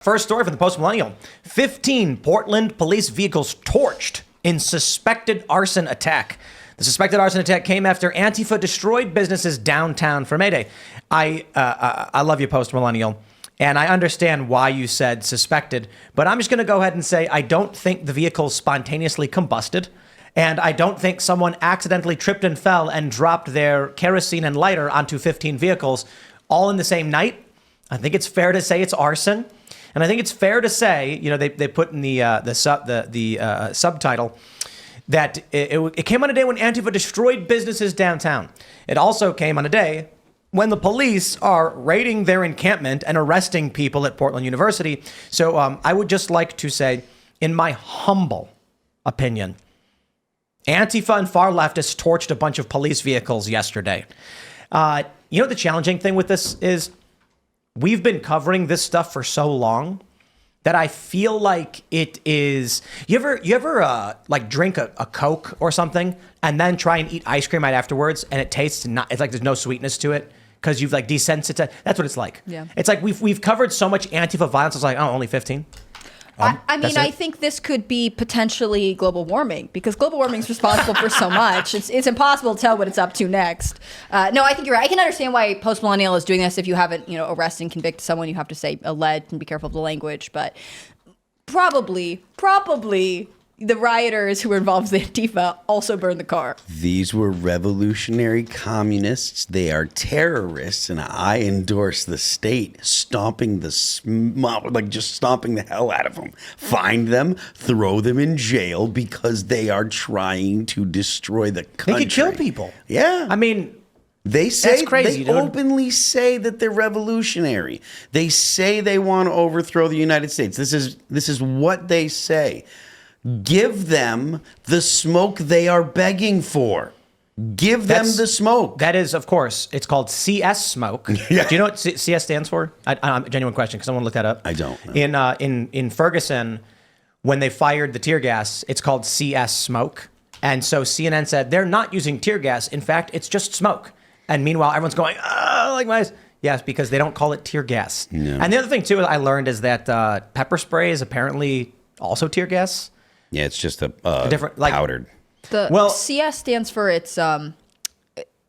First story from the Post-Millennial. 15 Portland police vehicles torched in suspected arson attack. The suspected arson attack came after Antifa destroyed businesses downtown for MayDay. I love you, Post-Millennial, and I understand why you said suspected, but I'm just going to go ahead and say I don't think the vehicles spontaneously combusted, and I don't think someone accidentally tripped and fell and dropped their kerosene and lighter onto 15 vehicles all in the same night. I think it's fair to say it's arson. And I think it's fair to say, you know, they put in the subtitle that it came on a day when Antifa destroyed businesses downtown. It also came on a day when the police are raiding their encampment and arresting people at Portland University. So I would just like to say, in my humble opinion, Antifa and far leftists torched a bunch of police vehicles yesterday. You know, the challenging thing with this is, we've been covering this stuff for so long that I feel like it is. You ever like drink a Coke or something and then try and eat ice cream right afterwards, and it tastes not. It's like there's no sweetness to it because you've like desensitized. That's what it's like. Yeah. It's like we've covered so much Antifa violence. It's like, oh, only 15. I mean, I think this could be potentially global warming, because global warming is responsible for so much. It's impossible to tell what it's up to next. No, I think you're right. I can understand why Post-Millennial is doing this. If you haven't, arrested and convicted someone, you have to say alleged and be careful of the language. But probably the rioters who were involved with Antifa also burned the car. These were revolutionary communists. They are terrorists, and I endorse the state stomping just stomping the hell out of them. Find them, throw them in jail because they are trying to destroy the country. They could kill people. Yeah. I mean, they say that's crazy, they dude. openly say that they're revolutionary. They say they want to overthrow the United States. This is what they say. Give them the smoke they are begging for. Give them the smoke. That is, of course, it's called CS smoke. Yeah. Do you know what CS stands for? Genuine question, because someone looked that up. I don't know. In Ferguson, when they fired the tear gas, it's called CS smoke. And so CNN said they're not using tear gas. In fact, it's just smoke. And meanwhile, everyone's going, oh, like my eyes. Yes, because they don't call it tear gas. No. And the other thing, too, I learned is that pepper spray is apparently also tear gas. Yeah, it's just a different, powdered. CS stands for it's a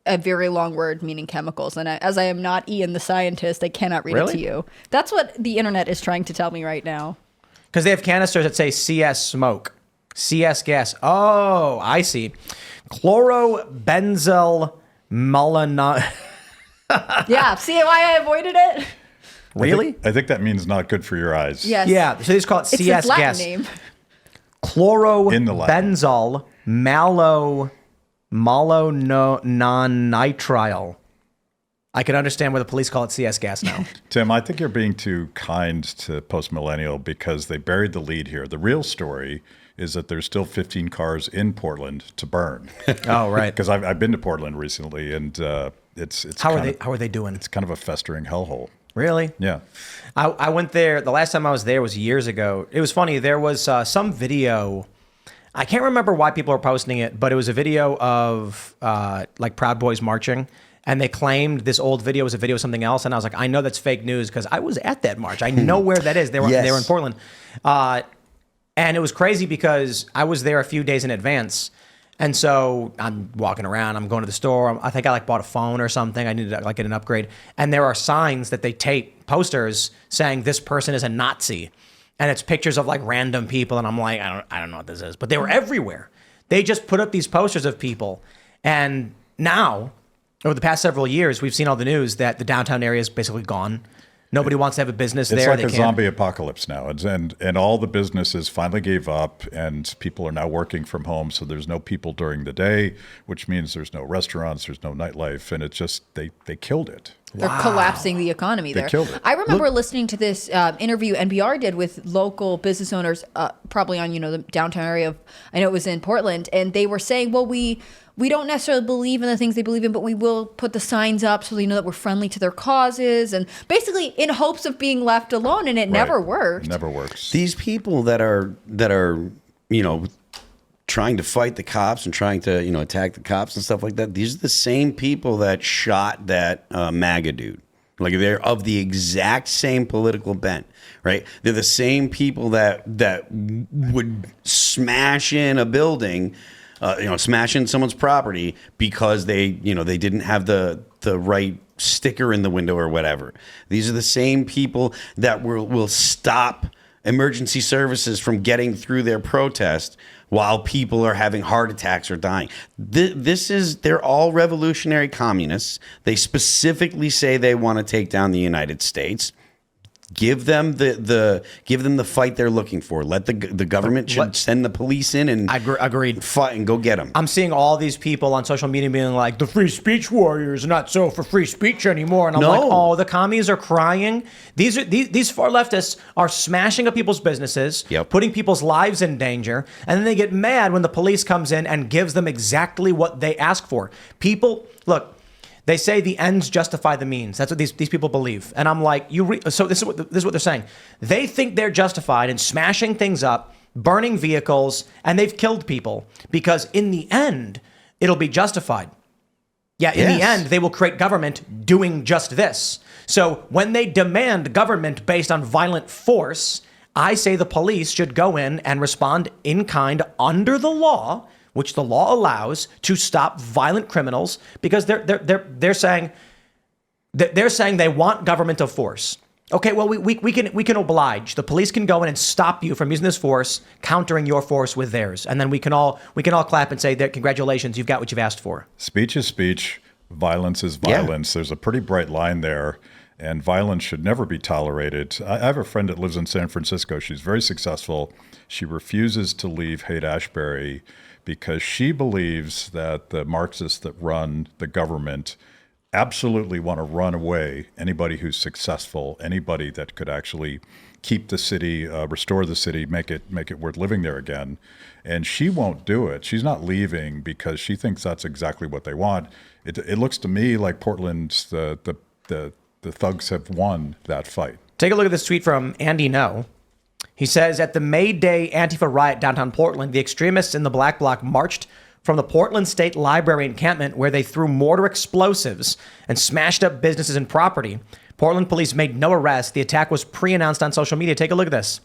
very long word meaning chemicals. And as I am not Ian the scientist, I cannot read it to you. That's what the internet is trying to tell me right now. Because they have canisters that say CS smoke, CS gas. Oh, I see. Chlorobenzyl malonate. Yeah, see why I avoided it? Really? I think that means not good for your eyes. Yes. Yeah, so they just call it CS it's Latin gas. Name. Chlorobenzyl malonitrile. I can understand why the police call it CS gas now. Tim, I think you're being too kind to Post-Millennial because they buried the lead here. The real story is that there's still 15 cars in Portland to burn. Oh, right. Because I've been to Portland recently, and it's how are they doing? It's kind of a festering hellhole. Really? Yeah. I went there. The last time I was there was years ago. It was funny. There was some video. I can't remember why people were posting it, but it was a video of like Proud Boys marching. And they claimed this old video was a video of something else. And I was like, I know that's fake news because I was at that march. I know where that is. They were in Portland. And it was crazy because I was there a few days in advance. And so I'm walking around, I'm going to the store. I think I bought a phone or something. I needed to get an upgrade. And there are signs that they tape, posters saying this person is a Nazi. And it's pictures of random people. And I'm like, I don't know what this is. But they were everywhere. They just put up these posters of people. And now, over the past several years, we've seen all the news that the downtown area is basically gone. Nobody wants to have a business there. It's like a zombie apocalypse now. And all the businesses finally gave up, and people are now working from home. So there's no people during the day, which means there's no restaurants, there's no nightlife. And it's just, they killed it. They're collapsing the economy there. They killed it. I remember listening to this interview NPR did with local business owners, probably on the downtown area of, I know it was in Portland, and they were saying, well, we don't necessarily believe in the things they believe in, but we will put the signs up so they know that we're friendly to their causes, and basically in hopes of being left alone. And it never worked. It never works. These people that are trying to fight the cops and trying to attack the cops and stuff like that, these are the same people that shot that MAGA dude. Like they're of the exact same political bent, right? They're the same people that would smash in a building, smash in someone's property because they didn't have the right sticker in the window or whatever. These are the same people that will stop emergency services from getting through their protest while people are having heart attacks or dying. They're all revolutionary communists. They specifically say they want to take down the United States. Give them the fight they're looking for. Let the government should send the police in and agreed. Fight and go get them. I'm seeing all these people on social media being like, the free speech warriors are not so for free speech anymore. And I'm like, oh, the commies are crying. These far leftists are smashing up people's businesses, putting people's lives in danger, and then they get mad when the police comes in and gives them exactly what they ask for. People, look. They say the ends justify the means. That's what these people believe. And I'm like, so this is what they're saying. They think they're justified in smashing things up, burning vehicles, and they've killed people because in the end, it'll be justified. Yeah, in the end, they will create government doing just this. So when they demand government based on violent force, I say the police should go in and respond in kind under the law, which the law allows, to stop violent criminals, because they're saying they want government of force. Okay, well we can oblige. The police can go in and stop you from using this force, countering your force with theirs, and then we can all clap and say that congratulations, you've got what you've asked for. Speech is speech. Violence is violence. There's a pretty bright line there. And violence should never be tolerated. I have a friend that lives in San Francisco. She's very successful. She refuses to leave Haight-Ashbury because she believes that the Marxists that run the government absolutely want to run away anybody who's successful, anybody that could actually keep the city, restore the city, make it worth living there again. And she won't do it. She's not leaving because she thinks that's exactly what they want. It looks to me like Portland's the thugs have won that fight. Take a look at this tweet from Andy No. He says, at the MayDay Antifa riot downtown Portland, the extremists in the Black Bloc marched from the Portland State Library encampment where they threw mortar explosives and smashed up businesses and property. Portland police made no arrests. The attack was pre-announced on social media. Take a look at this.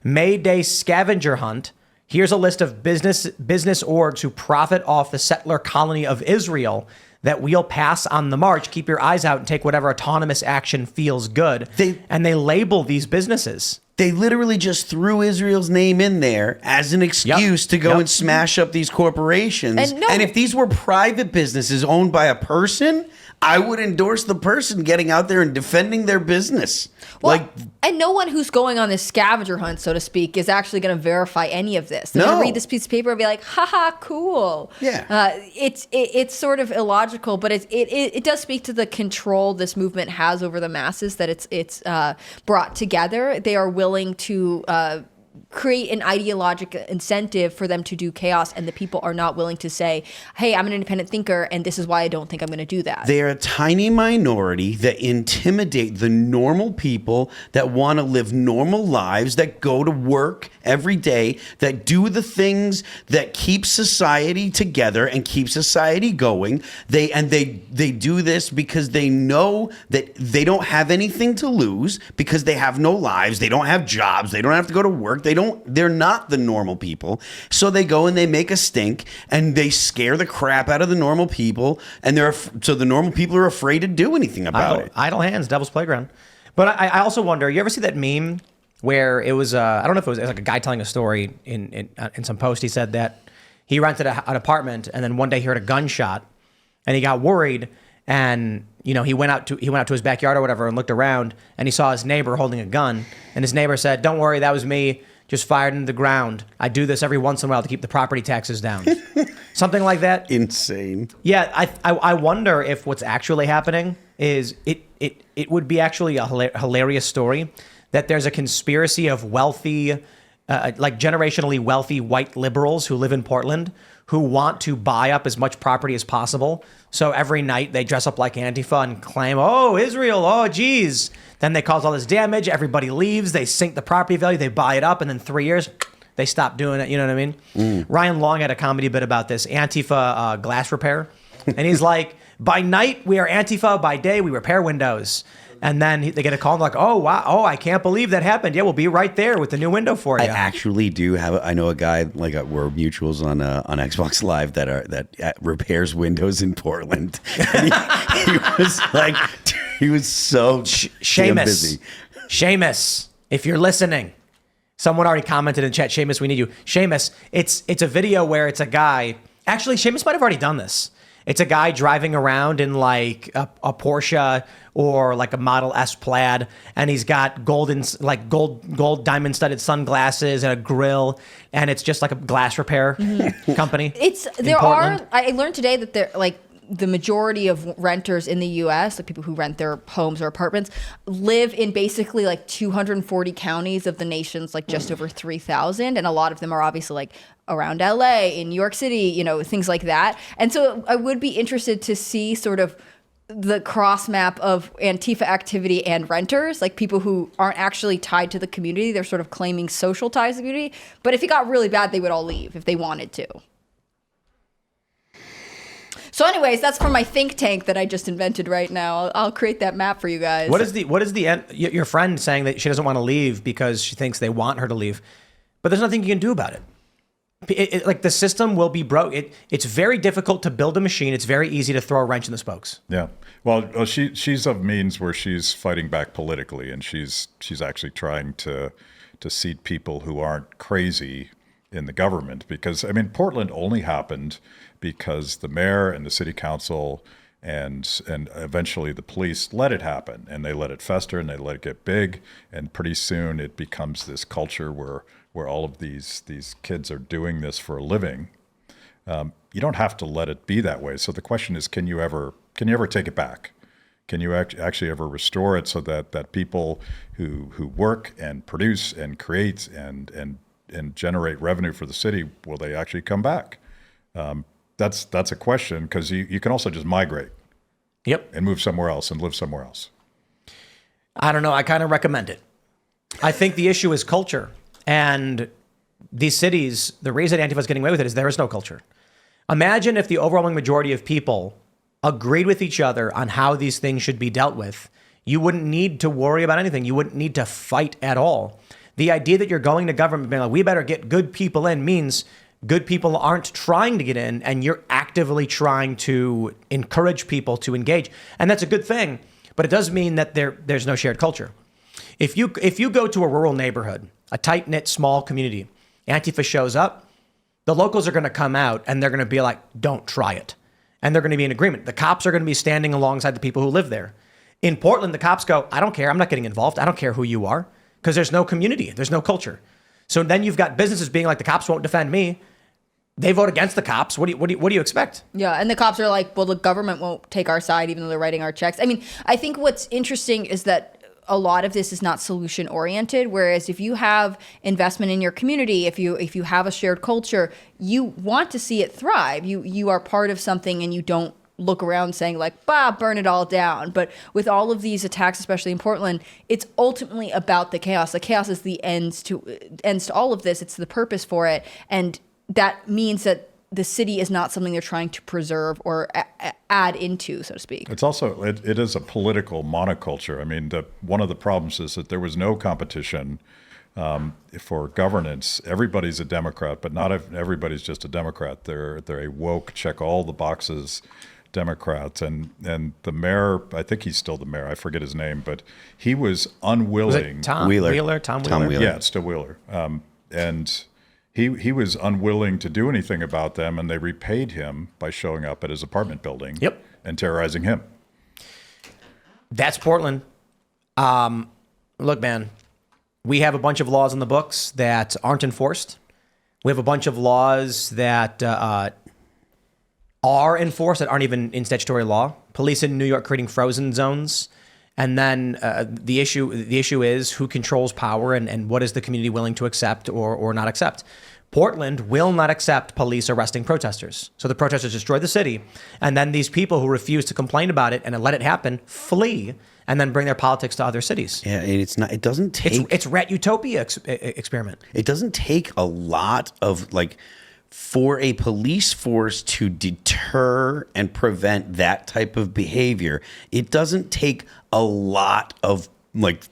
MayDay scavenger hunt. Here's a list of business orgs who profit off the settler colony of Israel that we'll pass on the march. Keep your eyes out and take whatever autonomous action feels good. They label these businesses. They literally just threw Israel's name in there as an excuse to go and smash up these corporations. And if these were private businesses owned by a person, I would endorse the person getting out there and defending their business. Well, and no one who's going on this scavenger hunt, so to speak, is actually going to verify any of this. They're going to read this piece of paper and be like, haha, cool. Yeah. It's sort of illogical, but it does speak to the control this movement has over the masses that it's brought together. They are willing to create an ideological incentive for them to do chaos, and the people are not willing to say, hey, I'm an independent thinker and this is why I don't think I'm going to do that. They're a tiny minority that intimidate the normal people that want to live normal lives, that go to work every day, that do the things that keep society together and keep society going. They do this because they know that they don't have anything to lose, because they have no lives, they don't have jobs, they don't have to go to work, they're not the normal people. So they go and they make a stink and they scare the crap out of the normal people, and so the normal people are afraid to do anything about it. Idle hands, devil's playground. But I also wonder, you ever see that meme where it was, I don't know if it was like a guy telling a story in some post. He said that he rented an apartment and then one day he heard a gunshot and he got worried, and he went out to his backyard or whatever and looked around and he saw his neighbor holding a gun, and his neighbor said, "Don't worry, that was me. Just fired into the ground. I do this every once in a while to keep the property taxes down." Something like that. Insane. Yeah, I wonder if what's actually happening is it would be actually a hilarious story that there's a conspiracy of wealthy, like generationally wealthy white liberals who live in Portland who want to buy up as much property as possible. So every night they dress up like Antifa and claim, oh, Israel, oh, geez. Then they cause all this damage. Everybody leaves. They sink the property value. They buy it up. And then 3 years, they stop doing it. You know what I mean? Ryan Long had a comedy bit about this, Antifa glass repair. And he's like, By night, we are Antifa. By day, we repair windows. And then they get a call and they're like, oh, wow. Oh, I can't believe that happened. Yeah, we'll be right there with the new window for you. I actually do have. I know a guy like we're mutuals on Xbox Live that repairs windows in Portland. And he was like, he was so damn busy. Seamus, if you're listening, someone already commented in chat. Seamus, we need you. Seamus, it's a video where it's a guy. Actually, Seamus might have already done this. It's a guy driving around in like a Porsche or like a Model S Plaid, and he's got gold diamond studded sunglasses and a grill, and it's just like a glass repair company. I learned today that there like the majority of renters in the U.S., like people who rent their homes or apartments, live in basically like 240 counties of the nation's like just over 3,000, and a lot of them are obviously like around LA, in New York City, you know, things like that. And so I would be interested to see sort of the cross map of Antifa activity and renters, like people who aren't actually tied to the community. They're sort of claiming social ties to the community. But if it got really bad, they would all leave if they wanted to. So anyways, that's from my think tank that I just invented right now. I'll create that map for you guys. What is the end? Your friend saying that she doesn't want to leave because she thinks they want her to leave, but there's nothing you can do about it. Like the system will be broke. It's very difficult to build a machine. It's very easy to throw a wrench in the spokes. Yeah. Well, she's of means where she's fighting back politically, and she's actually trying to seat people who aren't crazy in the government. Because I mean, Portland only happened because the mayor and the city council and eventually the police let it happen, and they let it fester and they let it get big, and pretty soon it becomes this culture where all of these kids are doing this for a living. You don't have to let it be that way. So the question is, can you ever take it back? Can you actually ever restore it so that people who work and produce and create and generate revenue for the city, will they actually come back? That's a question, because you can also just migrate. Yep. And move somewhere else and live somewhere else. I don't know. I kind of recommend it. I think the issue is culture. And these cities, the reason Antifa is getting away with it is there is no culture. Imagine if the overwhelming majority of people agreed with each other on how these things should be dealt with. You wouldn't need to worry about anything. You wouldn't need to fight at all. The idea that you're going to government being like, we better get good people in, means good people aren't trying to get in, and you're actively trying to encourage people to engage. And that's a good thing, but it does mean that there's no shared culture. If you go to a rural neighborhood, a tight-knit small community, Antifa shows up, the locals are going to come out and they're going to be like, don't try it. And they're going to be in agreement. The cops are going to be standing alongside the people who live there. In Portland, the cops go, I don't care. I'm not getting involved. I don't care who you are, because there's no community. There's no culture. So then you've got businesses being like, the cops won't defend me. They vote against the cops. What do you expect? Yeah, and the cops are like, well, the government won't take our side even though they're writing our checks. I mean, I think what's interesting is that a lot of this is not solution oriented, whereas if you have investment in your community, if you have a shared culture, you want to see it thrive. You are part of something, and you don't look around saying like, burn it all down. But with all of these attacks, especially in Portland, it's ultimately about the chaos. The chaos is the ends to all of this. It's the purpose for it. And that means that the city is not something they're trying to preserve or add into, so to speak. It's also, it is a political monoculture. I mean, one of the problems is that there was no competition for governance. Everybody's a Democrat, but not everybody's just a Democrat. They're a woke, check all the boxes Democrats. And the mayor, I think he's still the mayor, I forget his name, but he was unwilling. Was it Tom Wheeler? Tom Wheeler. Yeah, it's still Wheeler. And he was unwilling to do anything about them, and they repaid him by showing up at his apartment building. Yep. And terrorizing him. That's Portland. Look, man, we have a bunch of laws in the books that aren't enforced. We have a bunch of laws that are enforced that aren't even in statutory law. Police in New York creating frozen zones. And then the issue is who controls power, and what is the community willing to accept or not accept. Portland will not accept police arresting protesters. So the protesters destroy the city, and then these people who refuse to complain about it and let it happen flee, and then bring their politics to other cities. Yeah, and it doesn't take... It's rat utopia experiment. It doesn't take a lot of, like, for a police force to deter and prevent that type of behavior, it doesn't take a lot of like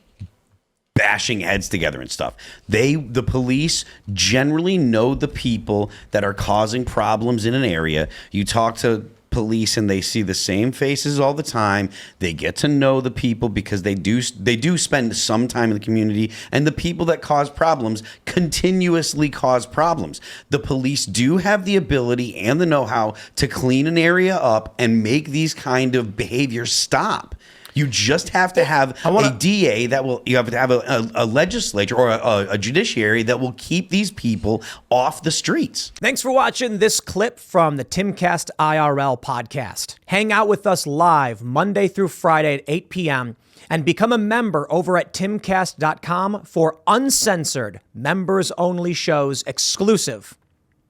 bashing heads together and stuff. The police generally know the people that are causing problems in an area. You talk to police and they see the same faces all the time. They get to know the people because they do spend some time in the community, and the people that cause problems continuously cause problems. The police do have the ability and the know-how to clean an area up and make these kind of behaviors stop. You just have to have a DA you have to have a legislature or a judiciary that will keep these people off the streets. Thanks for watching this clip from the Timcast IRL podcast. Hang out with us live Monday through Friday at 8 p.m. and become a member over at timcast.com for uncensored, members-only shows exclusive.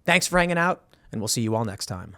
Thanks for hanging out, and we'll see you all next time.